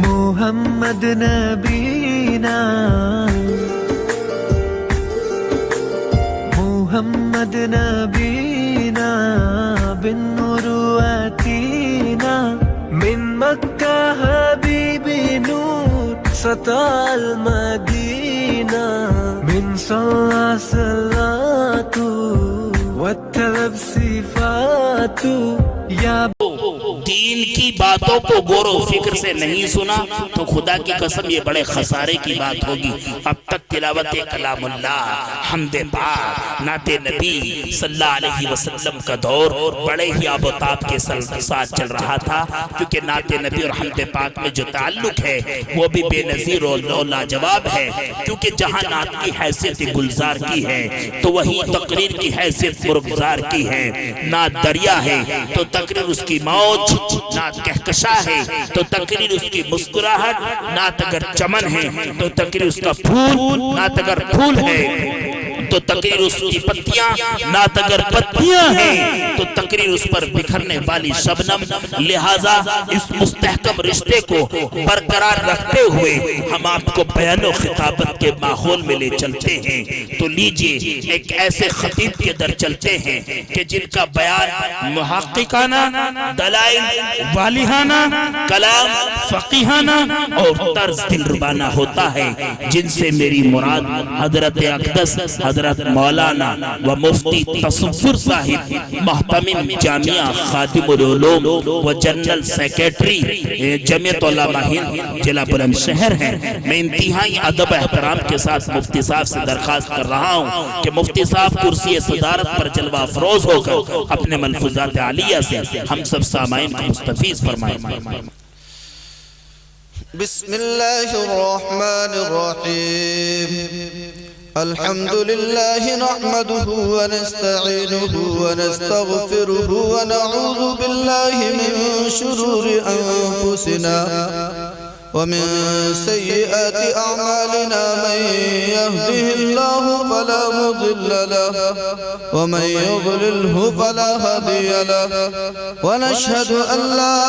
محمد نبینا محمد نبینا بالنور آتینا من مکہ حبیبی نور سطع المدینہ من صلى صلاة واتلب صفات یا دین کی باتوں کو غور و فکر سے نہیں سنا تو خدا کی قسم یہ بڑے خسارے کی بات ہوگی۔ اب تک تلاوت کلام اللہ، حمد پاک، نعت نبی صلی اللہ علیہ وسلم کا دور بڑے ہی آب و تاب کے ساتھ چل رہا تھا، کیونکہ نعت نبی اور حمد پاک میں جو تعلق ہے وہ بھی بے نظیر اور لاجواب ہے، کیونکہ جہاں نعت کی حیثیت گلزار کی ہے تو وہیں تقریر کی حیثیت مرغزار کی ہے۔ نعت دریا ہے تو تقریر اس کی موج، نعت کہکشاں ہے تو تقریر اس کی مسکراہٹ، نعت اگر چمن ہے تو تقریر اس کا پھول، نعت اگر پھول ہے تو تقریر اس کی پتیاں، نعت اگر پتیاں ہیں تو تقریر اس پر بکھرنے والی شبنم۔ لہٰذا اس مستحکم رشتے کو برقرار رکھتے ہوئے ہم آپ کو بیان و خطابت کے ماحول میں لے چلتے ہیں۔ تو لیجئے ایک ایسے خطیب کے در چلتے ہیں کہ جن کا بیان محققانہ، دلائل والیحانہ، کلام فقیحانہ اور طرز دلربانہ ہوتا ہے، جن سے میری مراد حضرت اقدس حضرت مولانا و مفتی تصور صاحب، محتمم جامعہ خادم العلوم و جنرل سیکریٹری جمعیت علماء ہند ضلع بلند شہر ہیں۔ میں انتہائی ادب احترام کے ساتھ مفتی صاحب سے درخواست کر رہا ہوں کہ مفتی صاحب کرسی صدارت پر جلوہ افروز ہو کر اپنے ملفوظات عالیہ سے ہم سب سامعین کو مستفیض فرمائیں۔ بسم اللہ الرحمن الرحیم الحمد لله نحمده ونستعينه ونستغفره ونعوذ بالله من شرور أنفسنا ومن سيئات أعمالنا من يهده الله فلا مضل له ومن يضلله فلا هادي له ونشهد أن لا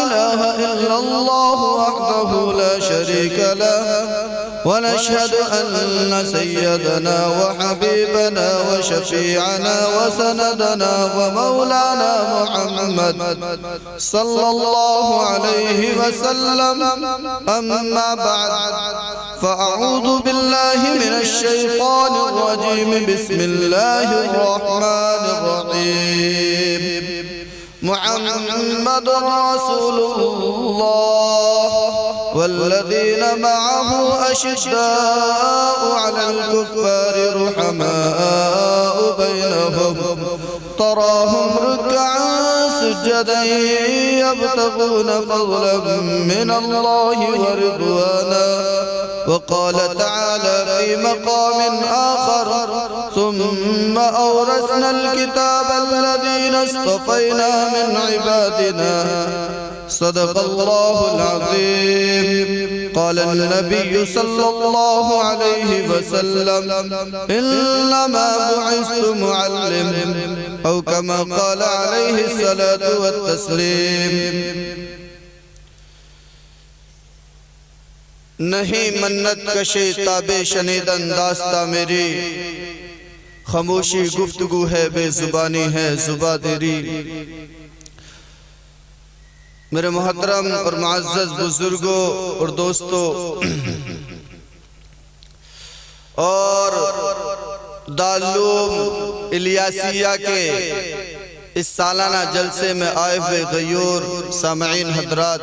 إله إلا الله وحده لا شريك له ونشهد أن سيدنا وحبيبنا وشفيعنا وسندنا ومولانا محمد صلى الله عليه وسلم أما بعد فأعوذ بالله من الشيطان الرجيم بسم الله الرحمن الرحيم محمد رسول الله والذين معه أشداء على الكفار رحماء بينهم تراهم ركعا سجدا يبتغون فضلا من الله ورضوانا وقال تعالى في مقام آخر ثم أورثنا الكتاب الذين اصطفينا من عبادنا صدق الله العظيم قال النبي صلى الله عليه وسلم إنما بعثت معلم أو كما قال عليه الصلاة والتسليم نہیں منت کشے تابے شنیدن داستہ میری خاموشی گفتگو ہے بے زبانی ہے زباں تیری۔ میرے محترم اور معزز بزرگوں اور دوستوں اور دارالعلوم الیاسیہ کے اس سالانہ جلسے میں آئے ہوئے غیور سامعین حضرات،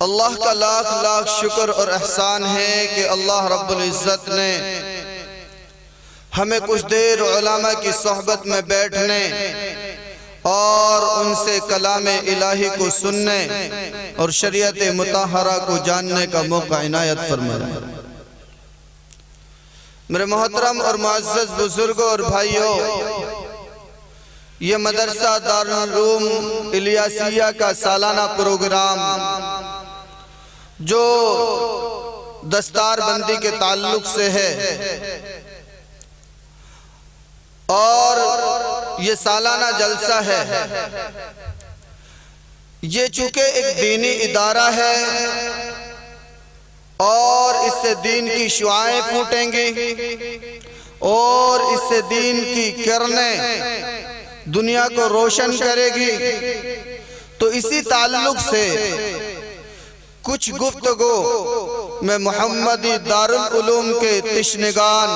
اللہ کا لاکھ لاکھ شکر اور احسان ہے کہ اللہ رب العزت نے ہمیں کچھ دیر علماء کی صحبت میں بیٹھنے اور ان سے کلام الہی کو سننے اور شریعت مطہرہ کو جاننے کا موقع عنایت فرمایا۔ میرے محترم اور معزز بزرگوں اور بھائیوں، یہ مدرسہ دارالعلوم الیاسیہ کا سالانہ پروگرام جو دستار بندی کے تعلق سے ہے اور یہ سالانہ جلسہ ہے، یہ چونکہ ایک دینی ادارہ ہے اور اس سے دین کی شعاعیں پھوٹیں گی اور اس سے دین کی کرنیں دنیا کو روشن کرے گی، تو اسی تعلق سے کچھ گفتگو میں محمدی دارالعلوم کے تشنگان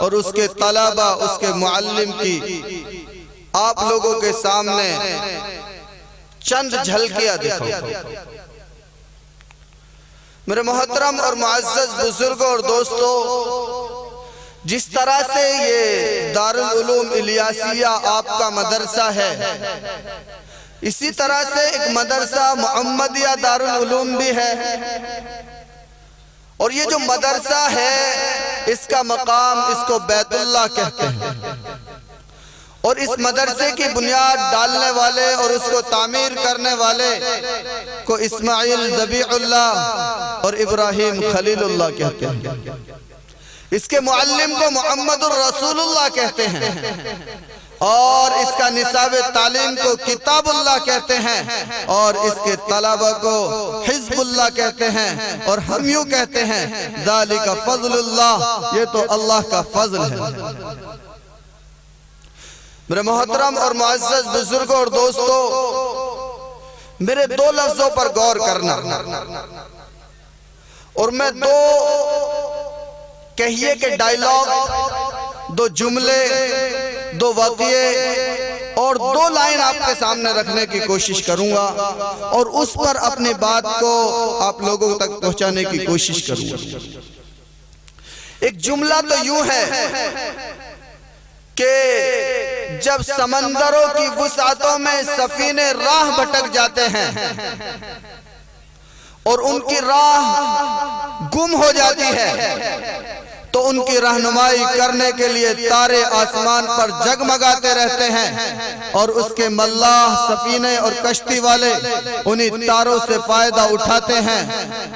اور اس کے طلبہ، اس کے معلم کی آپ لوگوں کے سامنے چند جھلکیاں دکھاؤں۔ میرے محترم اور معزز بزرگوں اور دوستوں، جس طرح سے یہ دارالعلوم الیاسیہ آپ کا مدرسہ ہے، اسی طرح سے ایک مدرسہ محمدیہ دارالعلوم بھی ہے، اور یہ جو مدرسہ ہے اس کا مقام اس کو بیت اللہ کہتے ہیں، اور اس مدرسے کی بنیاد ڈالنے والے اور اس کو تعمیر کرنے والے کو اسماعیل ذبیح اللہ اور ابراہیم خلیل اللہ کہتے ہیں، اس کے معلم کو محمد الرسول اللہ کہتے ہیں، اور اس کا نصاب تعلیم کو کتاب اللہ کہتے ہیں، اور اس کے طلبہ کو حزب اللہ کہتے ہیں، اور ہم یوں کہتے ہیں ذالک فضل اللہ، یہ تو اللہ کا فضل ہے۔ میرے محترم اور معزز بزرگوں اور دوستوں، میرے دو لفظوں پر غور کرنا، اور میں دو کہیے کہ ڈائیلاگ، دو جملے، دو واقعے اور دو لائن آپ کے سامنے رکھنے کی کوشش کروں گا، اور اس پر اپنی بات کو آپ لوگوں تک پہنچانے کی کوشش کروں گا۔ ایک جملہ تو یوں ہے کہ جب سمندروں کی وسعتوں میں سفینے راہ بھٹک جاتے ہیں اور ان کی راہ گم ہو جاتی ہے، تو ان کی رہنمائی کرنے کے لیے تارے آسمان پر جگمگاتے رہتے ہیں، اور اس کے ملاح سفینے اور کشتی والے انہی تاروں سے فائدہ اٹھاتے ہیں،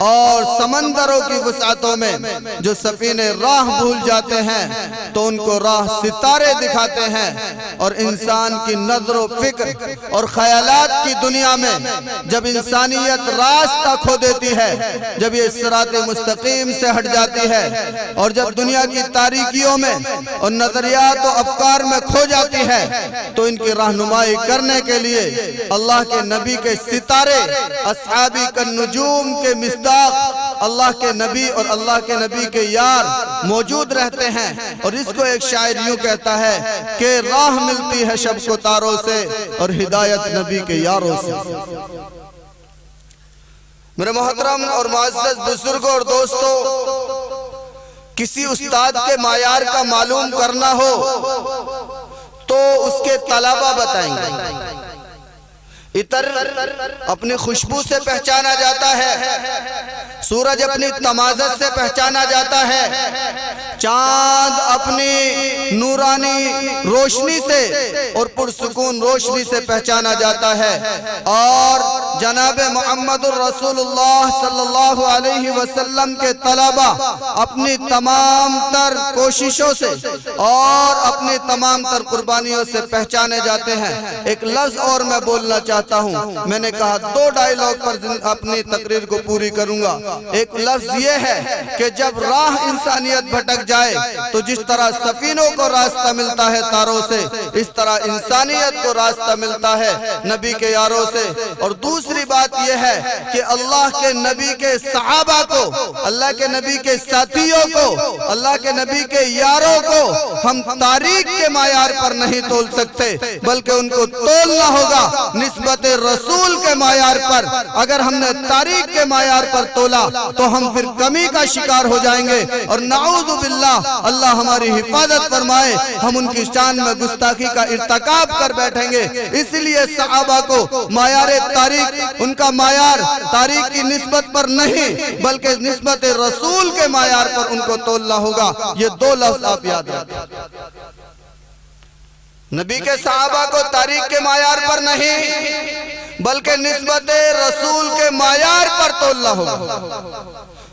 اور سمندروں کی وسعتوں میں جو سفینے راہ بھول جاتے ہیں تو ان کو راہ ستارے دکھاتے ہیں، اور انسان کی نظر و فکر اور خیالات کی دنیا میں جب انسانیت راستہ کھو دیتی ہے، جب یہ صراط مستقیم سے ہٹ جاتی ہے، اور جب دنیا کی تاریکیوں میں اور نظریات و افکار میں کھو جاتی ہے، تو ان کی رہنمائی کرنے کے لیے اللہ کے نبی کے ستارے، اصحابی کا نجوم کے مصداق اللہ کے نبی اور اللہ کے نبی کے یار موجود رہتے ہیں۔ اور اس کو ایک شاعر یوں کہتا ہے کہ راہ ملتی ہے شب کو تاروں سے اور ہدایت نبی کے یاروں سے۔ میرے محترم اور معزز بزرگوں اور دوستوں، کسی استاد کے معیار کا معلوم کرنا ہو تو اس کے طلبہ بتائیں گے۔ عطر اپنی خوشبو سے پہچانا جاتا ہے، سورج اپنی تمازت سے پہچانا جاتا ہے، چاند اپنی نورانی روشنی سے اور پرسکون روشنی سے پہچانا جاتا ہے، اور جناب محمد الرسول اللہ صلی اللہ علیہ وسلم کے طلبہ اپنی تمام تر کوششوں سے اور اپنی تمام تر قربانیوں سے پہچانے جاتے ہیں۔ ایک لفظ اور میں بولنا چاہتا ہوں، میں نے کہا دو ڈائیلاگ پر اپنی تقریر کو پوری کروں گا۔ ایک لفظ یہ ہے کہ جب راہ انسانیت بھٹک جائے تو جس طرح سفینوں کو راستہ ملتا ہے تاروں سے، اس طرح انسانیت کو راستہ ملتا ہے نبی کے یاروں سے۔ اور دوسری بات یہ ہے کہ اللہ کے نبی کے صحابہ کو، اللہ کے نبی کے ساتھیوں کو، اللہ کے نبی کے یاروں کو ہم تاریخ کے معیار پر نہیں تول سکتے، بلکہ ان کو تولنا ہوگا نسبت رسول کے معیار پر۔ اگر ہم نے تاریخ کے معیار پر تولا تو ہم پھر کمی کا شکار ہو جائیں گے، اور نعوذ باللہ اللہ ہماری حفاظت فرمائے، ہم ان کی شان میں گستاخی کا ارتکاب کر بیٹھیں گے۔ اس لیے صحابہ کو معیار تاریخ، ان کا معیار تاریخ کی نسبت پر نہیں بلکہ نسبت رسول کے معیار پر ان کو تولنا ہوگا۔ یہ دو لفظ آپ یاد رکھیں، نبی کے صحابہ کو تاریخ کے معیار پر نہیں بلکہ نسبت رسول کے معیار پر تولنا ہوگا۔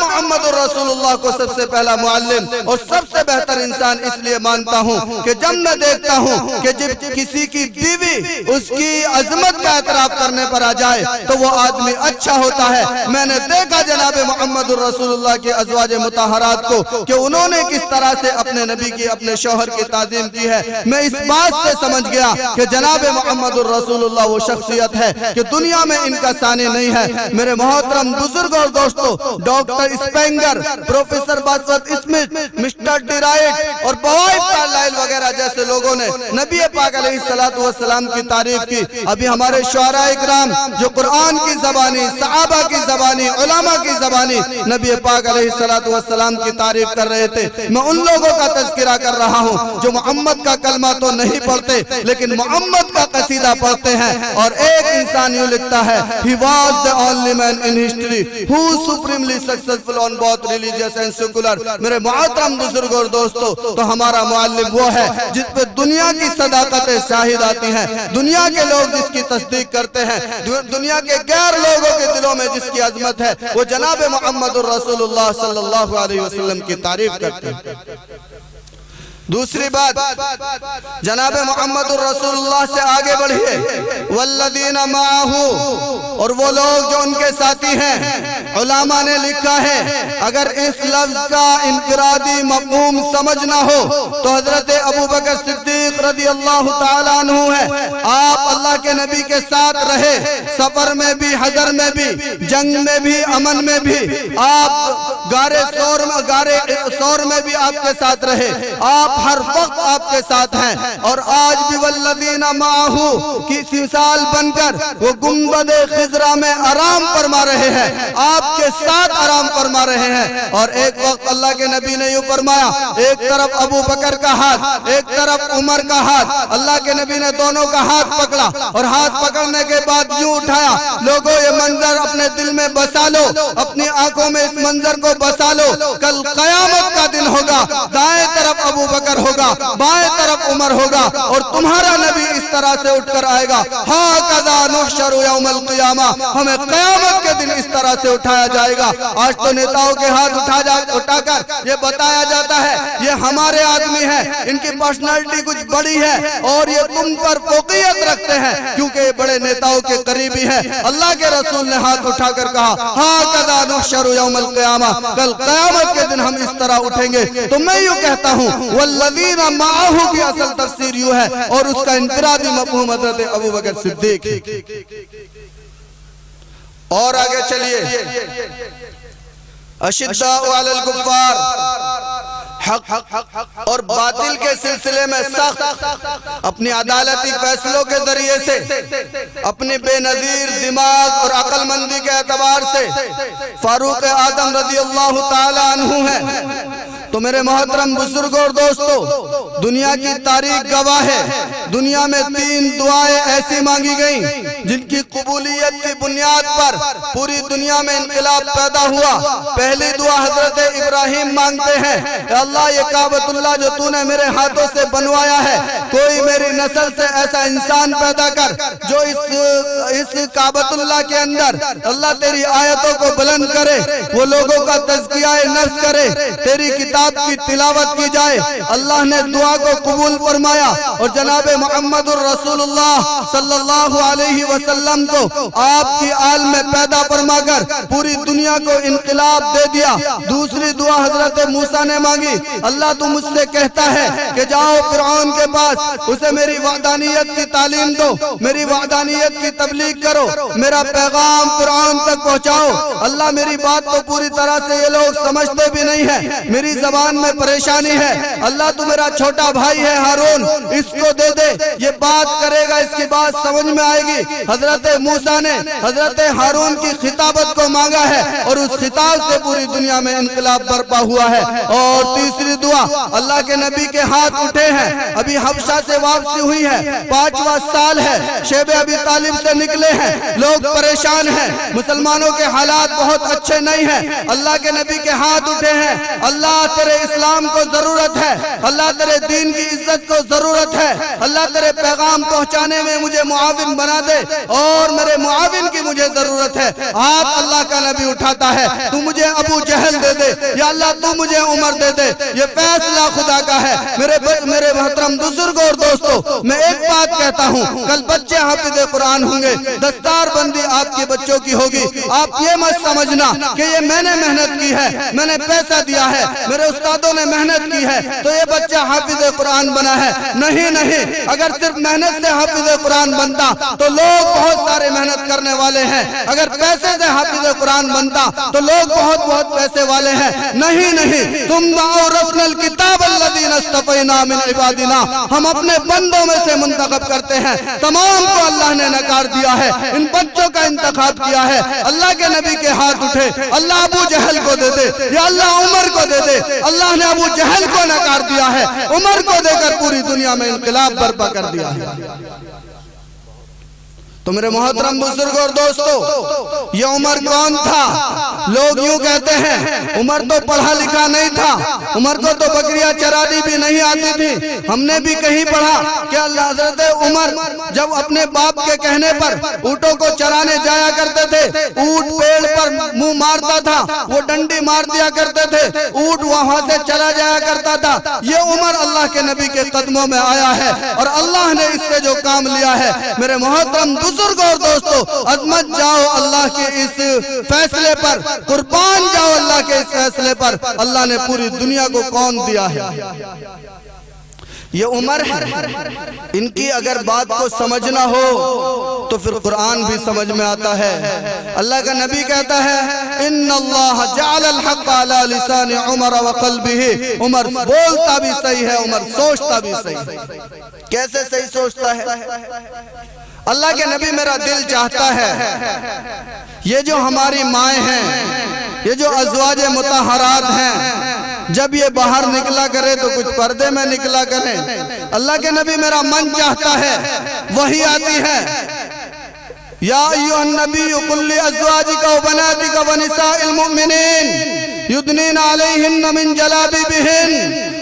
محمد رسول کو سب سے پہلا معلم اور سب سے بہتر انسان اس لیے مانتا ہوں کہ جب میں دیکھتا ہوں کہ جب کسی کی بیوی اس کی عظمت کا اعتراف کرنے پر آ جائے تو وہ آدمی اچھا ہوتا ہے۔ میں نے دیکھا جناب محمد رسول اللہ کے ازواج مطہرات کو کہ انہوں نے کس طرح سے اپنے نبی کی، اپنے شوہر کی تعظیم کی ہے۔ میں اس بات سے سمجھ گیا کہ جناب محمد رسول اللہ وہ شخصیت ہے کہ دنیا میں ان کا ثانی نہیں ہے۔ میرے محترم بزرگ اور دوستو، ڈاکٹر اسپینگر، پروفیسر باسوت اسمتھ، مسٹر ڈی رائٹ اور بوائے کارلائل وغیرہ جیسے لوگوں نے نبی پاک علیہ السلام کی تعریف کی۔ ابھی ہمارے شعراء اکرام جو قرآن کی زبانی، صحابہ کی زبانی، علماء کی زبانی نبی پاک علیہ السلام کی تعریف کر رہے تھے۔ میں ان لوگوں کا تذکرہ کر رہا ہوں جو محمد کا کلمہ تو نہیں پڑھتے لیکن محمد کا قصیدہ پڑھتے ہیں۔ اور ایک انسان یوں لکھتا ہے He was the only man in history who supremely successful on both religious and secular۔ میرے محترم بزرگ اور دوستو، تو ہمارا معلم وہ ہے جس پہ دنیا کی صداقتیں شاہد آتی ہیں، دنیا کے لوگ جس کی تصدیق کرتے ہیں، دنیا کے غیر لوگوں کے دلوں میں جس کی عظمت ہے، وہ جناب محمد رسول اللہ صلی اللہ علیہ وسلم کی تعریف کرتے ہیں۔ دوسری بات، جناب محمد رسول اللہ سے آگے بڑھئے، والذین معہ، اور وہ لوگ جو ان کے ساتھی ہیں۔ علماء نے لکھا ہے اگر اس لفظ کا انفرادی مفہوم سمجھنا ہو تو حضرت ابوبکر صدیق رضی اللہ تعالیٰ عنہ ہے۔ آپ اللہ کے نبی کے ساتھ رہے، سفر میں بھی، حضر میں بھی، جنگ میں بھی، امن میں بھی۔ آپ غار ثور میں بھی آپ کے ساتھ رہے، آپ ہر وقت آپ کے ساتھ ہیں۔ اور آج بھی والذین معہ کی مثال بن کر وہ گنبد خضرا میں آرام فرما رہے ہیں، آپ کے ساتھ آرام فرما رہے ہیں۔ اور ایک وقت اللہ کے نبی نے یوں فرمایا، ایک طرف ابو بکر کا ہاتھ، ایک طرف عمر کا ہاتھ، اللہ کے نبی نے دونوں کا ہاتھ پکڑا اور ہاتھ پکڑنے کے بعد یوں اٹھایا، لوگوں یہ منظر اپنے دل میں بسا لو، اپنی آنکھوں میں اس منظر کو بسا لو، کل قیامت کا دن ہوگا، دائیں طرف ابو بکر ہوگا، بائیں طرف عمر ہوگا اور تمہارا نبی اس طرح سے اٹھ کر آئے گا۔ ہاکذا نحشر یوم القیامہ، ہمیں قیامت کے دن اس طرح سے اٹھایا جائے گا۔ آج تو نیتاؤں کے ہاتھ اٹھا کر یہ بتایا جاتا ہے یہ ہمارے آدمی ہیں، ان کی پرسنالٹی کچھ بڑی ہے اور یہ تم پر فوقیت رکھتے ہیں کیونکہ یہ بڑے نیتاؤں کے قریبی ہیں۔ اللہ کے رسول نے ہاتھ اٹھا کر کہا ہاکذا نحشر یوم القیامہ، کل قیامت کے دن ہم اس طرح اٹھیں گے۔ تو میں یوں کہتا ہوں والذین معہ کی اصل تفسیر یوں ہے اور اس کا انفرادی مفہوم حضرت ابوبکر صدیق۔ اور آگے چلیے، اشداء علی الکفار، حق اور باطل کے سلسلے میں سخت، اپنی عدالتی فیصلوں کے ذریعے سے، اپنی بے نظیر دماغ اور عقل مندی کے اعتبار سے فاروق اعظم رضی اللہ تعالی عنہ ہے۔ تو میرے محترم بزرگوں اور دوستو، دنیا کی تاریخ گواہ ہے، دنیا میں 3 دعائیں ایسی مانگی گئیں جن کی قبولیت کی بنیاد پر پوری دنیا میں انقلاب پیدا ہوا۔ پہلی دعا حضرت ابراہیم مانگتے ہیں، اے اللہ یہ کعبۃ اللہ جو تو نے میرے ہاتھوں سے بنوایا ہے، کوئی میری نسل سے ایسا انسان پیدا کر جو اس کعبۃ اللہ کے اندر اللہ تیری آیتوں کو بلند کرے، وہ لوگوں کا تزکیہ نفس کرے، تیری کتاب کی تلاوت کی جائے۔ اللہ نے دعا کو قبول فرمایا اور جناب محمد الرسول اللہ صلی اللہ علیہ وسلم کو آپ کی آل میں پیدا فرما کر پوری دنیا کو انقلاب دے دیا۔ دوسری دعا حضرت موسیٰ نے مانگی، اللہ تو مجھ سے کہتا ہے کہ جاؤ فرعون کے پاس، اسے میری وحدانیت کی تعلیم دو، میری وحدانیت کی تبلیغ کرو، میرا پیغام فرعون تک پہنچاؤ۔ اللہ میری بات کو پوری طرح سے یہ لوگ سمجھتے بھی نہیں ہیں، میری زبان میں پریشانی ہے، اللہ تو میرا چھوٹا بھائی ہے ہارون، اس کو دے دے، یہ بات کرے گا، اس کی بات سمجھ میں آئے گی۔ حضرت موسیٰ نے حضرت ہارون کی خطابت کو مانگا ہے اور اس خطاب سے پوری دنیا میں انقلاب برپا ہوا ہے۔ اور تیسری دعا، اللہ کے نبی کے ہاتھ اٹھے ہیں، ابھی حبشہ سے واپسی ہوئی ہے، 5واں سال ہے، شیب ابی طالب سے نکلے ہیں، لوگ پریشان ہیں، مسلمانوں کے حالات بہت اچھے نہیں ہیں۔ اللہ کے نبی کے ہاتھ اٹھے ہیں، اللہ تیرے اسلام کو ضرورت ہے، اللہ تیرے دین کی عزت کو ضرورت ہے، اللہ تیرے پیغام پہنچانے میں مجھے معاون بنا دے اور میرے معاون کی مجھے ضرورت ہے، ہاتھ اللہ کا نبی اٹھاتا ہے، تو مجھے ابو جہل دے دے یا اللہ تو مجھے عمر دے دے، یہ فیصلہ خدا کا ہے۔ میرے محترم بزرگوں اور دوستو، میں ایک بات کہتا ہوں، کل بچے حافظ قرآن ہوں گے، دستار بندی آپ کے بچوں کی ہوگی، آپ یہ مت سمجھنا کہ یہ میں نے محنت کی ہے، میں نے پیسہ دیا ہے، میرے استادوں نے محنت کی ہے تو یہ بچہ حافظ قرآن بنا ہے۔ نہیں نہیں، اگر صرف محنت سے حافظ قرآن بنتا تو لوگ بہت سارے محنت کرنے والے ہیں، اگر پیسے سے حافظ قرآن بنتا تو لوگ بہت پیسے والے ہیں۔ نہیں نہیں، ثم اورثنا الکتاب الذین اصطفینا من عبادنا، ہم اپنے بندوں میں سے منتخب کرتے ہیں، تمام کو اللہ نے نکار دیا ہے، ان بچوں کا انتخاب کیا ہے۔ اللہ کے نبی کے ہاتھ اٹھے، اللہ ابو جہل کو دے دے یا اللہ عمر کو دے دے، اللہ نے ابو جہل کو نکار دیا ہے، عمر کو دے کر پوری دنیا میں انقلاب برپا کر دیا ہے۔ تو میرے محترم بزرگ اور دوستو، یہ عمر کون تھا؟ لوگ یوں کہتے ہیں عمر تو پڑھا لکھا نہیں تھا، عمر کو تو بکریاں چرانی بھی نہیں آتی تھی۔ ہم نے بھی کہیں پڑھا کہ اللہ حضرت عمر جب اپنے باپ کے کہنے پر اونٹوں کو چرانے جایا کرتے تھے، اونٹ پیڑ پر منہ مارتا تھا، وہ ڈنڈی مار دیا کرتے تھے، اونٹ وہاں سے چلا جایا کرتا تھا۔ یہ عمر اللہ کے نبی کے قدموں میں آیا ہے اور اللہ نے اس سے جو کام لیا ہے، میرے محترم بزرگ اور دوستو، عظمت جاؤ اللہ کے اس فیصلے پر، قربان جاؤ اللہ کے اس فیصلے پر۔ اللہ نے پوری دنیا کو کون دیا ہے؟ یہ عمر ہے۔ ان کی اگر بات کو سمجھنا ہو تو پھر قرآن بھی سمجھ میں آتا ہے۔ اللہ کا نبی کہتا ہے ان اللہ جعل الحق علی لسان عمر وقلبہ، عمر بولتا بھی صحیح ہے، عمر سوچتا بھی صحیح ہے۔ کیسے صحیح سوچتا ہے؟ اللہ کے نبی میرا دل چاہتا ہے یہ جو ہماری مائیں ہیں، یہ جو ازواج مطہرات ہیں، جب یہ باہر نکلا کرے تو کچھ پردے میں نکلا کریں۔ اللہ کے نبی میرا من چاہتا ہے، وحی آتی ہے یا ایھا النبی قل لازواجک وبناتک ونساء المؤمنین یدنین علیہن من جلابیبہن،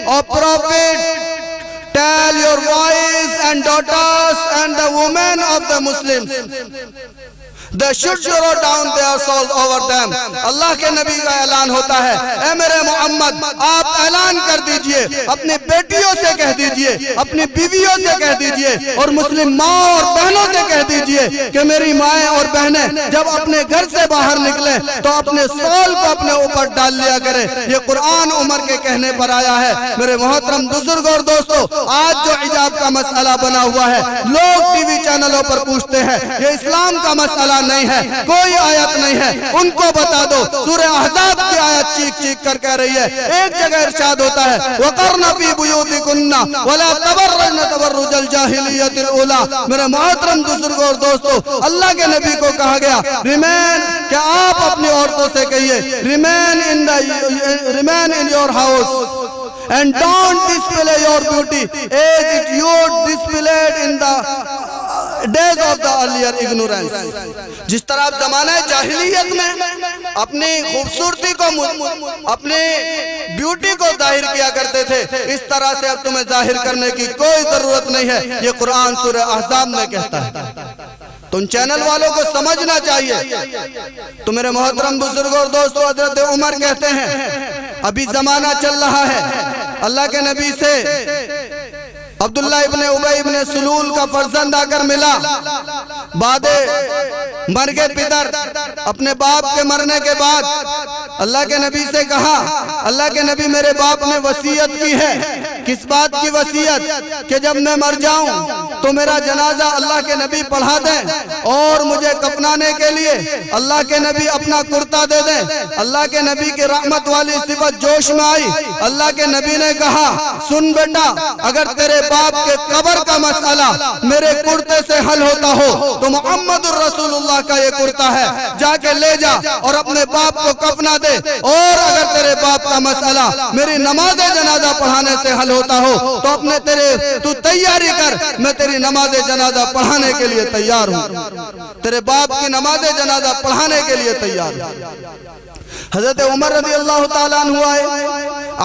اور prophet tell your wives and daughters and the women of the Muslims they should throw down their souls over them۔ اللہ کے نبی کا اعلان ہوتا ہے، اے میرے محمد آپ اعلان کر دیجئے، اپنی بیٹیوں سے کہہ دیجئے، اپنی بیویوں سے کہہ دیجئے، اور مسلم ماں اور بہنوں سے کہہ دیجئے کہ میری مائیں اور بہنیں جب اپنے گھر سے باہر نکلیں تو اپنے سول کو اپنے اوپر ڈال لیا کرے۔ یہ قرآن عمر کے کہنے پر آیا ہے۔ میرے محترم بزرگ اور دوستو، آج جو حجاب کا مسئلہ بنا ہوا ہے، لوگ ٹی وی چینلوں پر پوچھتے ہیں یہ اسلام کا مسئلہ نہیں ہے، کوئی آیت نہیں ہے، ان کو بتا دو۔ سورہ احزاب کی آیت چیخ چیخ کر کہہ رہی ہے، ایک جگہ ارشاد ہوتا ہے وَقَرْنَ فِي بُيُوتِكُنَّ وَلَا تَبَرَّجْنَ تَبَرُّجَ الْجَاهِلِيَّةِ الْأُولَىٰ۔ میرے محترم بزرگوں اور دوستو، اللہ کے نبی کو کہا گیا ریمین، کہ آپ اپنی عورتوں سے کہیے remain in your house and don't display your beauty as it you displayed in the days of the earlier ignorance۔ جس طرح آپ زمانہ جاہلیت میں اپنی خوبصورتی کو، اپنی بیوٹی کو ظاہر کیا کرتے تھے، اس طرح سے اب تمہیں ظاہر کرنے کی کوئی ضرورت نہیں ہے۔ یہ قرآن سورہ احزاب میں کہتا ہے، تو ان چینل والوں کو سمجھنا چاہیے۔ تو میرے محترم بزرگ اور دوستو، حضرت عمر کہتے ہیں ابھی زمانہ چل رہا ہے، اللہ کے نبی سے عبداللہ ابن ابی ابن سلول کا فرزند آ کر ملا، بعد مر گئے پدر، اپنے باپ کے مرنے کے بعد اللہ کے نبی سے کہا، اللہ کے نبی میرے باپ نے وصیت کی ہے۔ کس بات کی وصیت؟ کہ جب میں مر جاؤں تو میرا جنازہ اللہ کے نبی پڑھا دیں اور مجھے کفنانے کے لیے اللہ کے نبی اپنا کرتا دے دیں۔ اللہ کے نبی کی رحمت والی صفت جوش میں آئی۔ اللہ کے نبی نے کہا سن بیٹا، اگر تیرے باپ کے قبر کا مسئلہ میرے کرتے سے حل ہوتا ہو تو محمد الرسول اللہ کا یہ کرتا ہے، جا کے لے جا اور اپنے باپ کو کفنا دے۔ اور اگر تیرے باپ کا مسئلہ میری نماز جنازہ پڑھانے سے حل ہوتا ہو تو اپنے تو تیاری کر، میں تیری نماز جنازہ پڑھانے کے لیے تیار ہوں، تیرے باپ کی نماز جنازہ پڑھانے کے لیے تیار ہوں۔ حضرت عمر رضی اللہ تعالیٰ عنہ آئے،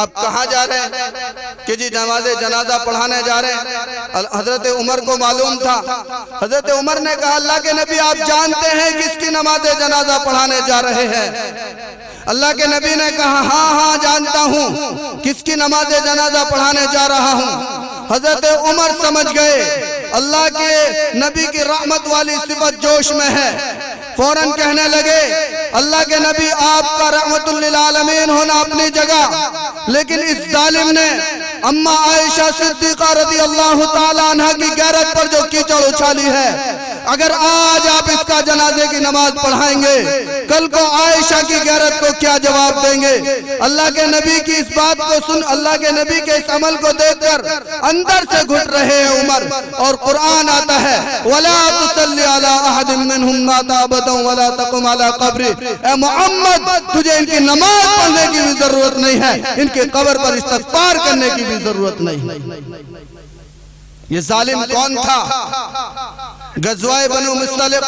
آپ کہاں جا رہے ہیں؟ کہ جی نماز جنازہ پڑھانے جا رہے ہیں۔ حضرت عمر کو معلوم تھا۔ حضرت عمر نے کہا اللہ کے نبی آپ جانتے ہیں کس کی نماز جنازہ پڑھانے جا رہے ہیں؟ اللہ کے نبی نے کہا ہاں ہاں جانتا ہوں کس کی نماز جنازہ پڑھانے جا رہا ہوں۔ حضرت عمر سمجھ گئے اللہ کے نبی کی رحمت والی صفت جوش میں ہے، فوراً کہنے لگے اللہ کے نبی آپ کا رحمت للعالمین ہونا اپنی جگہ، لیکن اس ظالم نے اماں عائشہ صدیقہ رضی اللہ تعالیٰ عنہ کی غیرت پر جو کیچڑ اچھالی ہے، اگر آج آپ اس کا جنازے کی نماز پڑھائیں گے کل کو عائشہ کی غیرت کو کیا جواب دیں گے؟ اللہ کے نبی کی اس بات کو سن، اللہ کے نبی کے اس عمل کو دیکھ کر اندر سے گھٹ رہے ہیں عمر، اور قرآن آتا ہے وَلَا تُصَلِّ عَلَىٰ أَحَدٍ مِّنْهُمْ مَاتَ أَبَدًا وَلَا تَقُمْ عَلَىٰ قَبْرِهِ۔ اے محمد تجھے ان کی نماز پڑھنے کی بھی ضرورت نہیں ہے، ان کی قبر پر استغفار کرنے کی بھی ضرورت نہیں۔ یہ ظالم کون تھا؟ غزوہ بنو مصطلق،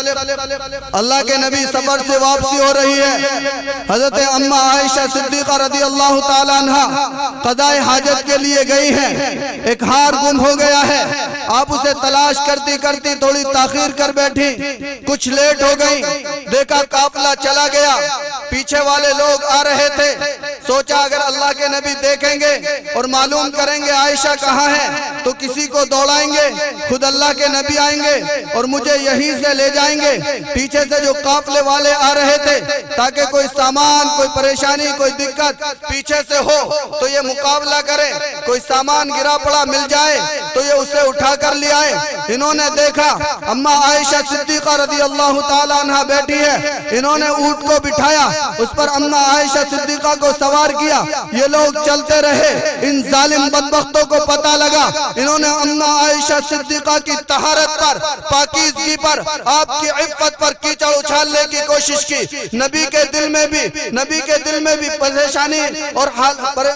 اللہ کے نبی سفر سے واپسی ہو رہی ہے، حضرت اماں عائشہ صدیقہ رضی اللہ تعالیٰ عنہ قضائے حاجت کے لیے گئی ہیں، ایک ہار گم ہو گیا ہے، آپ اسے تلاش کرتی کرتی تھوڑی تاخیر کر بیٹھی، کچھ لیٹ ہو گئی، دیکھا قافلہ چلا گیا، پیچھے والے لوگ آ رہے تھے، سوچا اگر اللہ کے نبی دیکھیں گے اور معلوم کریں گے عائشہ کہاں ہے تو کسی کو دوڑائیں گے، خود اللہ کے نبی آئیں گے اور مجھے یہیں سے لے جائیں گے۔ پیچھے سے جو قافلے والے آ رہے تھے تاکہ کوئی سامان، کوئی پریشانی، کوئی دقت پیچھے سے ہو تو یہ مقابلہ کرے، کوئی سامان گرا پڑا مل جائے تو یہ اسے اٹھا کر لے آئے۔ انہوں نے دیکھا اماں عائشہ صدیقہ رضی اللہ تعالیٰ عنہ بیٹھی ہے، انہوں نے اونٹ کو بٹھایا، اس پر اماں عائشہ صدیقہ کو سوار کیا، یہ لوگ چلتے رہے۔ ان ظالم بدبختوں کو پتہ لگا، انہوں نے اماں عائشہ صدیقہ کی طہارت پر، پاکیزگی پر، آپ کی عفت پر کیچڑ اچھالنے کی کوشش کی۔ نبی کے دل میں بھی پریشانی اور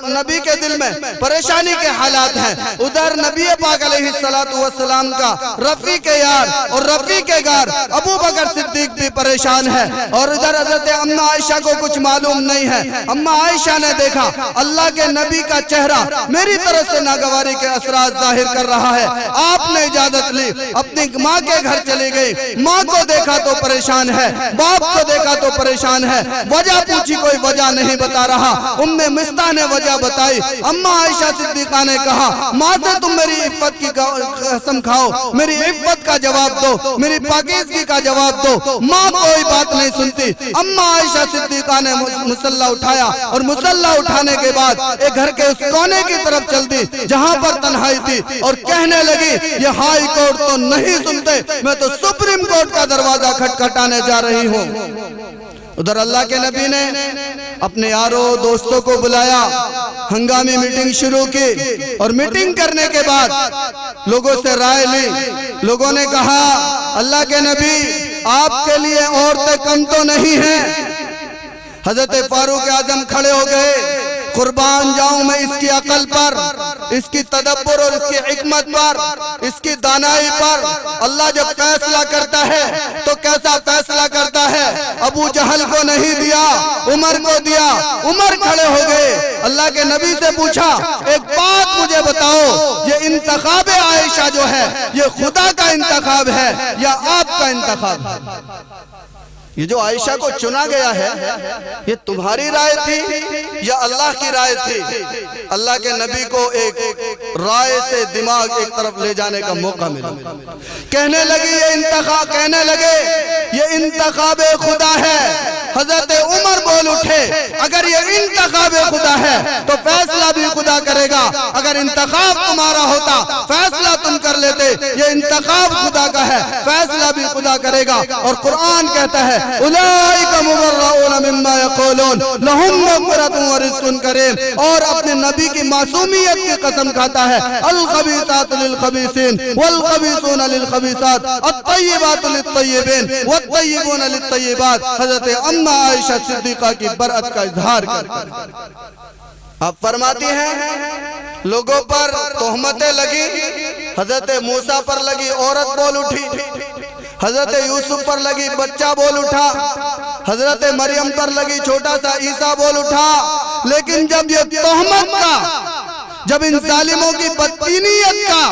نبی کے دل میں پریشانی کے حالات ہیں۔ ادھر نبی پاک علیہ السلام کا رفیق یار اور رفیق گار ابو بکر صدیق بھی پریشان ہے، اور ادھر حضرت اماں عائشہ کو کچھ معلوم نہیں ہے۔ اماں عائشہ نے دیکھا اللہ کے نبی کا چہرہ میری طرف سے ناگواری کے اثرات ظاہر کر رہا ہے، آپ نے اجازت لی، اپنی ماں کے گھر چلی گئی، ماں کو دیکھا تو پریشان ہے، باپ کو دیکھا تو پریشان ہے، وجہ پوچھی کوئی وجہ نہیں بتا رہا۔ ام مستح نے وجہ بتائی، اماں عائشہ صدیقہ نے کہا ماں سے تم میری عفت کی قسم کھاؤ، میری عفت کا جواب دو، میری پاکیزگی کا جواب دو۔ ماں کوئی بات نہیں سنتی۔ اماں عائشہ صدیقہ نے مسلح اٹھایا، اور مسلح اٹھانے کے بعد ایک گھر کے اس کونے کی طرف چل دی جہاں پر تنہائی تھی، اور کہنے لگی یہ ہائی کورٹ تو نہیں سنتے، میں تو سپریم کورٹ کا دروازہ کھٹکھٹانے جا رہی ہوں۔ ادھر اللہ کے نبی نے اپنے یاروں دوستوں کو بلایا، ہنگامی میٹنگ شروع کی، اور میٹنگ کرنے کے بعد لوگوں سے رائے لی۔ لوگوں نے کہا اللہ کے نبی آپ کے لیے عورتیں کم تو نہیں ہیں۔ حضرت فاروق اعظم کھڑے ہو گئے، قربان جاؤں میں اس کی عقل پر، اس کی تدبر اور اس کی حکمت پر، اس کی دانائی پر۔ اللہ جب فیصلہ کرتا ہے تو کیسا فیصلہ کرتا ہے؟ ابو جہل کو نہیں دیا، عمر کو دیا۔ عمر کھڑے ہو گئے، اللہ کے نبی سے پوچھا ایک بات مجھے بتاؤ، یہ انتخاب عائشہ جو ہے یہ خدا کا انتخاب ہے یا آپ کا انتخاب ہے؟ یہ جو عائشہ کو چنا گیا ہے یہ تمہاری رائے تھی یا اللہ کی رائے تھی؟ اللہ کے نبی کو ایک رائے سے دماغ ایک طرف لے جانے کا موقع ملا۔ کہنے لگے یہ انتخاب خدا ہے۔ حضرت عمر بول اٹھے اگر یہ انتخاب خدا ہے تو فیصلہ بھی خدا کرے گا، اگر انتخاب تمہارا ہوتا فیصلہ تم کر لیتے، یہ انتخاب خدا کا ہے، فیصلہ بھی خدا کرے گا۔ اور قرآن کہتا ہے اولئک مبرؤون مما یقولون لہم مغفرۃ ورزق کریم، اور اپنے نبی کی معصومیت کی قسم کھاتا ہے الخبیثات للخبیثین والخبیثون للخبیثات الطیبات للطیبین والطیبون للطیبات۔ حضرت اماں عائشہ صدیقہ کی برأت کا اظہار کرتے آپ فرماتی ہیں لوگوں پر تہمتیں لگی، حضرت موسیٰ پر لگی، عورت بول اٹھی، حضرت یوسف پر لگی بچہ بول اٹھا، حضرت مریم پر لگی چھوٹا سا عیسیٰ بول اٹھا، لیکن جب یہ تہمت کا، جب ان ظالموں کی بددینیت کا،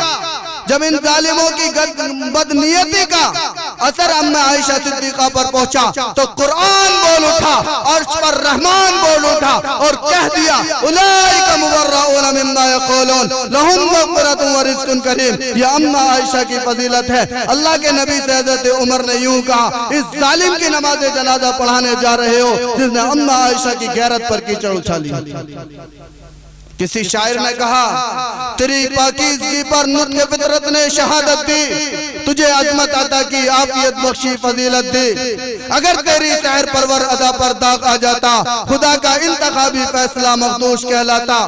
جب ان ظالموں کی بدنیتی کا اثر اما عائشہ صدیقہ پر پہنچا تو قرآن بول اٹھا، عرش پر رحمان بول اٹھا اور کہہ دیا اولئک مبرؤون مما یقولون لہم مغفرۃ ورزق کریم۔ یہ اما عائشہ کی فضیلت ہے۔ اللہ کے نبی سے حضرت عمر نے یوں کہا، اس ظالم کی نماز جنازہ پڑھانے جا رہے ہو جس نے اما عائشہ کی غیرت پر کیچڑ اچھالی۔ کسی شاعر نے کہا، تیری پاکیزگی پر نطق فطرت نے شہادت دی، تجھے عظمت عطا کی، عافیت بخشی، فضیلت دی۔ اگر تیری سحر پرور ادا پر داغ آ جاتا، خدا کا انتخابی فیصلہ مخدوش کہلاتا۔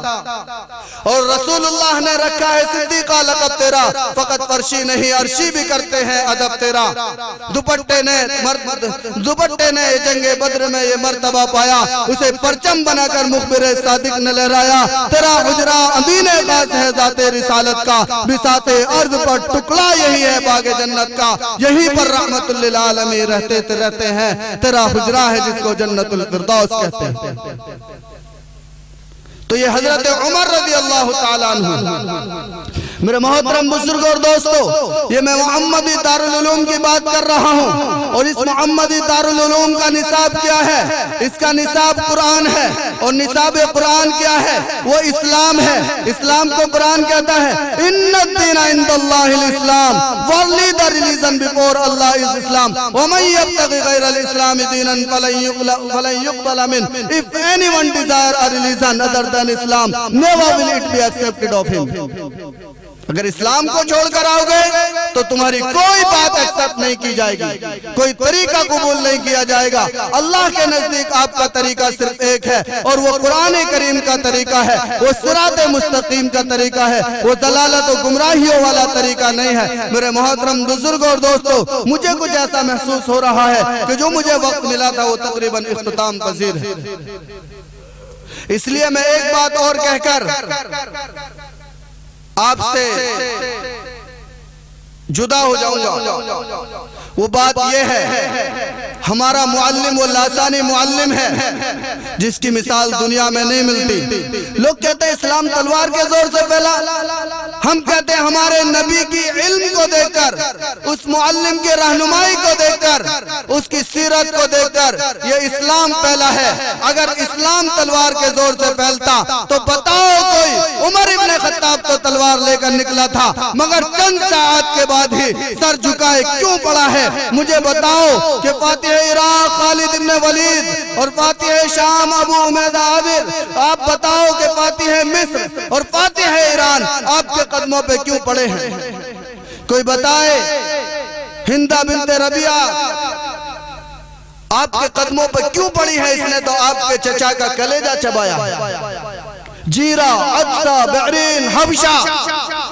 اور رسول اللہ نے رکھا ہے صدیقہ لقب تیرا، فقط فرشی نہیں عرشی بھی کرتے ہیں ادب تیرا۔ دوپٹے نے جنگ بدر میں یہ مرتبہ پایا، اسے پرچم بنا کر مخبر صادق نے لہرایا۔ تیرا حجرہ امین خاص ہے ذات رسالت کا، بساط ارض پر ٹکڑا یہی ہے باغ جنت کا، یہی پر رحمت للعالمین رہتے ہیں، تیرا حجرہ ہے جس کو جنت الفردوس کہتے ہیں۔ تو یہ حضرت عمر رضی اللہ تعالیٰ عنہ۔ میرے محترم بزرگ اور دوستو، یہ میں محمدی دارالعلوم کی بات کر رہا ہوں، اور اس محمدی دارالعلوم کا نصاب کیا ہے؟ اس کا نصاب قرآن ہے، اور نصاب قرآن کیا ہے؟ وہ اسلام ہے۔ اسلام کو قرآن کہتا ہے ان الدین عند اللہ الاسلام، only the religion before Allah is Islam، ومن یبتغی غیر الاسلام دینا فلن یقبل منہ۔ If anyone desire a religion other than Islam, never will it be accepted of him۔ اگر اسلام کو چھوڑ کر آؤ گے تو تمہاری کوئی بات ایکسپٹ نہیں کی جائے گی، کوئی طریقہ قبول نہیں کیا جائے گا۔ اللہ کے نزدیک آپ کا طریقہ صرف ایک ہے، اور وہ قرآن کریم کا طریقہ ہے، وہ صراط مستقیم کا طریقہ ہے، وہ ضلالت و گمراہیوں والا طریقہ نہیں ہے۔ میرے محترم بزرگ اور دوستو، مجھے کچھ ایسا محسوس ہو رہا ہے کہ جو مجھے وقت ملا تھا وہ تقریباً اختتام پذیر ہے، اس لیے میں ایک بات اور کہہ کر آپ سے جدا ہو جاؤں گا۔ وہ بات یہ ہے، ہمارا معلم وہ لاسانی معلم ہے جس کی مثال دنیا میں نہیں ملتی۔ لوگ کہتے ہیں اسلام تلوار کے زور سے پھیلا، ہم کہتے ہیں ہمارے نبی کی علم کو دیکھ کر، اس معلم کی رہنمائی کو دیکھ کر، اس کی سیرت کو دیکھ کر یہ اسلام پھیلا ہے۔ اگر اسلام تلوار کے زور سے پھیلتا تو بتاؤ کوئی عمر ابن خطاب تو تلوار لے کر نکلا تھا، مگر چند ساعت کے بعد ہی سر جھکائے کیوں پڑا ہے؟ مجھے بتاؤ کہ فاتح عراق خالد ابن ولید اور فاتح شام ابو عمید عابر، آپ بتاؤ کہ فاتح مصر اور فاتح ایران آپ کے قدموں پہ کیوں پڑے ہیں؟ کوئی بتائے؟ ہندہ بنت ربیعہ آپ کے قدموں پہ کیوں پڑی ہے؟ اس نے تو آپ کے چچا کا کلیجہ چبایا۔ جیرہ، عدسہ، بحرین، حبشہ،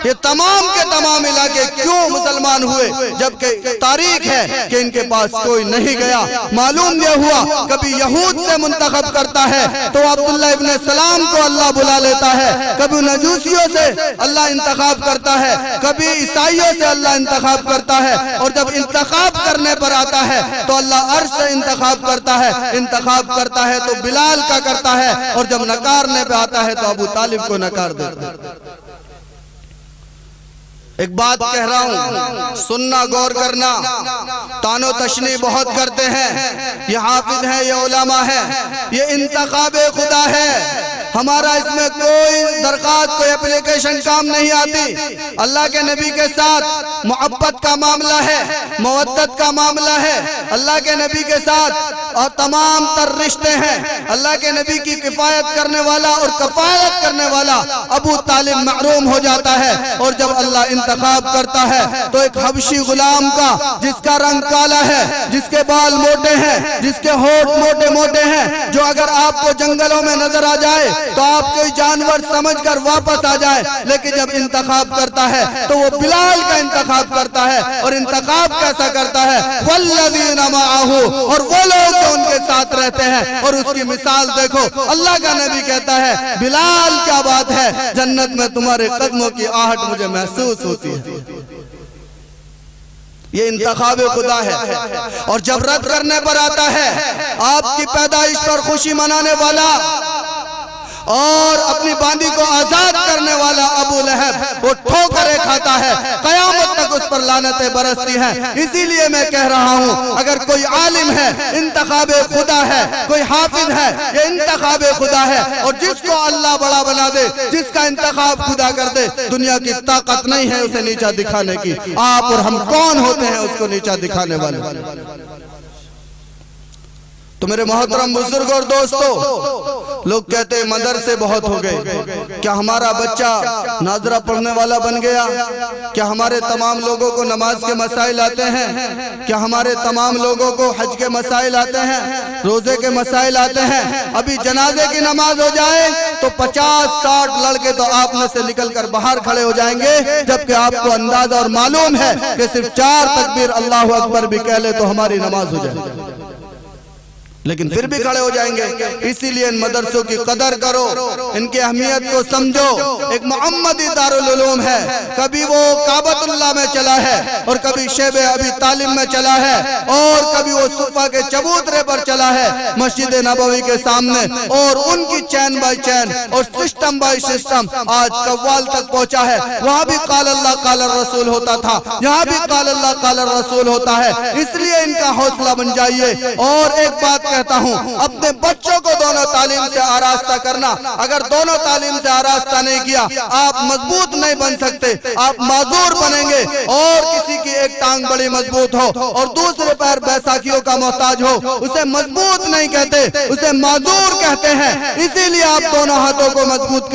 یہ تمام کے تمام علاقے کیوں مسلمان ہوئے جبکہ تاریخ ہے کہ ان کے پاس کوئی نہیں گیا؟ معلوم یہ ہوا کبھی یہود سے منتخب کرتا ہے تو عبداللہ ابن سلام کو اللہ بلا لیتا ہے، کبھی نجوسیوں سے اللہ انتخاب کرتا ہے، کبھی عیسائیوں سے اللہ انتخاب کرتا ہے، اور جب انتخاب کرنے پر آتا ہے تو اللہ عرش سے انتخاب کرتا ہے تو بلال کا کرتا ہے، اور جب نکارنے پہ آتا ہے تو ابو طالب کو نکار دیتا ہے۔ ایک بات کہہ رہا ہوں، سننا، غور کرنا۔ تان و تشنیع بہت کرتے ہیں، یہ حافظ ہیں، یہ علماء ہیں، یہ انتخاب خدا ہے، ہمارا اس میں کوئی درخواست، کوئی اپلیکیشن کام نہیں آتی۔ اللہ کے نبی کے ساتھ محبت کا معاملہ ہے، مودت کا معاملہ ہے، اللہ کے نبی کے ساتھ اور تمام تر رشتے ہیں۔ اللہ کے نبی کی کفایت کرنے والا اور کفایت کرنے والا ابو طالب محروم ہو جاتا ہے، اور جب اللہ انتخاب کرتا ہے تو ایک حبشی غلام کا جس کا رنگ کالا ہے، جس کے بال موٹے ہیں، جس کے ہونٹ موٹے موٹے ہیں، جو اگر آپ کو جنگلوں میں نظر آ جائے تو آپ کوئی جانور سمجھ کر واپس آ جائے، لیکن جب انتخاب کرتا ہے تو وہ بلال کا انتخاب کرتا ہے، اور انتخاب کیسا کرتا ہے؟ والذین معہ، اور وہ لوگ جو ان کے ساتھ رہتے ہیں، اور اس کی مثال دیکھو۔ اللہ کا نبی کہتا ہے بلال کیا بات ہے، جنت میں تمہارے قدموں کی آہٹ مجھے محسوس ہوتی ہے۔ یہ انتخاب خدا ہے۔ اور جب رد کرنے پر آتا ہے آپ کی پیدائش پر خوشی منانے والا اور اپنی باندی کو آزاد کرنے والا ابو لہب وہ ٹھوکریں کھاتا ہے، قیامت تک اس پر لعنتیں برستی ہیں۔ اسی لیے میں کہہ رہا ہوں اگر کوئی عالم ہے انتخاب خدا ہے، کوئی حافظ ہے یہ انتخاب خدا ہے، اور جس کو اللہ بڑا بنا دے، جس کا انتخاب خدا کر دے، دنیا کی طاقت نہیں ہے اسے نیچا دکھانے کی۔ آپ اور ہم کون ہوتے ہیں اس کو نیچا دکھانے والے؟ تو میرے محترم بزرگ اور دوستو، لوگ کہتے ہیں مدرسے بہت ہو گئے، کیا ہمارا بچہ ناظرہ پڑھنے والا بن گیا؟ کیا ہمارے تمام لوگوں کو نماز کے مسائل آتے ہیں؟ کیا ہمارے تمام لوگوں کو حج کے مسائل آتے ہیں؟ روزے کے مسائل آتے ہیں؟ ابھی جنازے کی نماز ہو جائے تو 50-60 لڑکے تو آپ میں سے نکل کر باہر کھڑے ہو جائیں گے، جبکہ آپ کو اندازہ اور معلوم ہے کہ صرف 4 تکبیر اللہ اکبر بھی کہہ لے تو ہماری نماز ہو جائے، لیکن پھر بھی کھڑے ہو جائیں گے۔ اسی لیے ان مدرسوں کی قدر کرو، ان کی اہمیت کو سمجھو۔ ایک محمدی دارالعلوم ہے، کبھی وہ کعبۃ اللہ میں چلا ہے اور کبھی شیب ابی طالب میں چلا ہے اور کبھی وہ صفا کے چبوترے پر چلا ہے مسجد نبوی کے سامنے، اور ان کی چین بائی چین اور سسٹم بائی سسٹم آج قوال تک پہنچا ہے۔ وہاں بھی قال اللہ قال الرسول ہوتا تھا، یہاں بھی قال اللہ قال الرسول ہوتا ہے۔ اس لیے ان کا حوصلہ بن جائیے۔ اور ایک بات کہتا ہوں، اپنے بچوں کو دونوں تعلیم سے آراستہ کرنا۔ اگر دونوں تعلیم سے آراستہ نہیں کیا آپ مضبوط نہیں بن سکتے، آپ معذور بنیں گے۔ اور کسی کی ایک ٹانگ بڑی مضبوط ہو اور دوسرے پیر بیساکھیوں کا محتاج ہو، اسے مضبوط نہیں کہتے، اسے معذور کہتے ہیں۔ اسی لیے آپ دونوں ہاتھوں کو مضبوط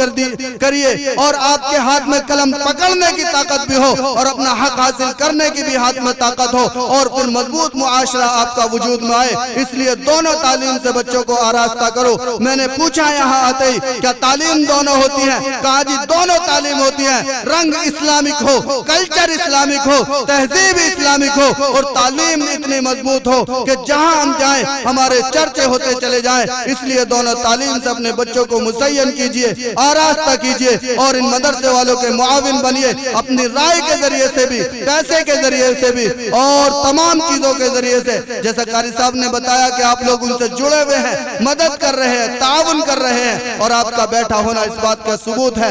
کریے، اور آپ کے ہاتھ میں قلم پکڑنے کی طاقت بھی ہو اور اپنا حق حاصل کرنے کی بھی ہاتھ میں طاقت ہو، اور پھر مضبوط معاشرہ آپ کا وجود میں آئے۔ اس لیے دونوں تعلیم سے بچوں کو آراستہ کرو۔ میں نے پوچھا یہاں آتے ہی کیا تعلیم دونوں ہوتی ہیں؟ کہا جی دونوں تعلیم ہوتی ہیں، رنگ اسلامک ہو، کلچر اسلامک ہو، تہذیب اسلامک ہو، اور تعلیم اتنی مضبوط ہو کہ جہاں ہم جائیں ہمارے چرچے ہوتے چلے جائیں۔ اس لیے دونوں تعلیم سے اپنے بچوں کو مزین کیجئے، آراستہ کیجئے، اور ان مدرسے والوں کے معاون بنیے، اپنی رائے کے ذریعے سے بھی، پیسے کے ذریعے سے بھی، اور تمام چیزوں کے ذریعے سے۔ جیسا قاری صاحب نے بتایا کہ آپ لوگ ان سے جڑے ہوئے ہیں، مدد کر رہے ہیں، تعاون کر رہے ہیں، اور آپ کا بیٹھا ہونا اس بات کا ثبوت ہے۔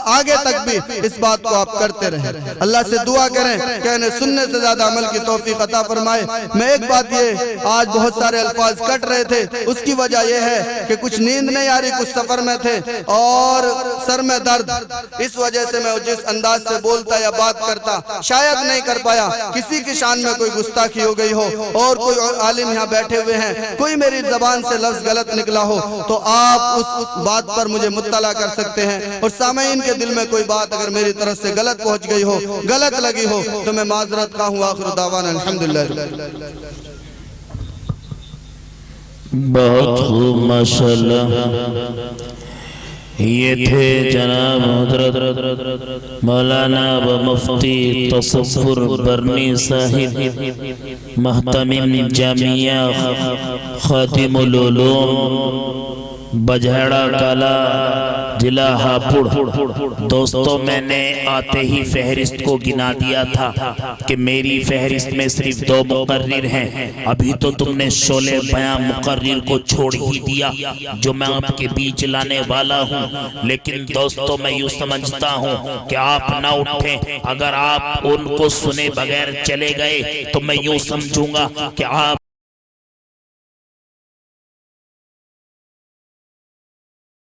آگے تک بھی اس بات کو آپ کرتے رہیں۔ اللہ سے دعا کریں کہنے سننے سے زیادہ عمل کی توفیق عطا فرمائے۔ میں ایک بات یہ، آج بہت سارے الفاظ کٹ رہے تھے، اس کی وجہ یہ ہے کہ کچھ نیند نہیں آ رہی، کچھ سفر میں تھے اور سر میں درد، اس وجہ سے میں جس انداز سے بولتا یا بات کرتا شاید نہیں کر پایا۔ کسی کی شان میں کوئی گستاخی ہو گئی ہو اور کوئی عالم یہاں بیٹھے ہوئے ہیں، کوئی میری زبان سے لفظ غلط نکلا ہو تو آپ اس بات پر مجھے مطلع کر سکتے ہیں، اور سامعین کے دل میں کوئی بات اگر میری طرف سے غلط پہنچ گئی ہو، غلط لگی ہو تو میں معذرت خواہ ہوں۔ آخر دعوانا الحمدللہ۔ بہت خوب ماشاءاللہ۔ یہ تھے جناب حضرت مولانا و مفتی تصور برنی صاحب، محتمم جامعہ خاتم العلوم بجھڑا کالا ضلع ہاپوڑ۔ دوستو میں نے آتے ہی فہرست کو گنا دیا تھا کہ میری فہرست میں صرف 2 مقرر ہیں، ابھی تو تم نے شعلے بیان مقرر کو چھوڑ ہی دیا جو میں آپ کے بیچ لانے والا ہوں۔ لیکن دوستو میں یوں سمجھتا ہوں کہ آپ نہ اٹھیں، اگر آپ ان کو سنے بغیر چلے گئے تو میں یوں سمجھوں گا کہ آپ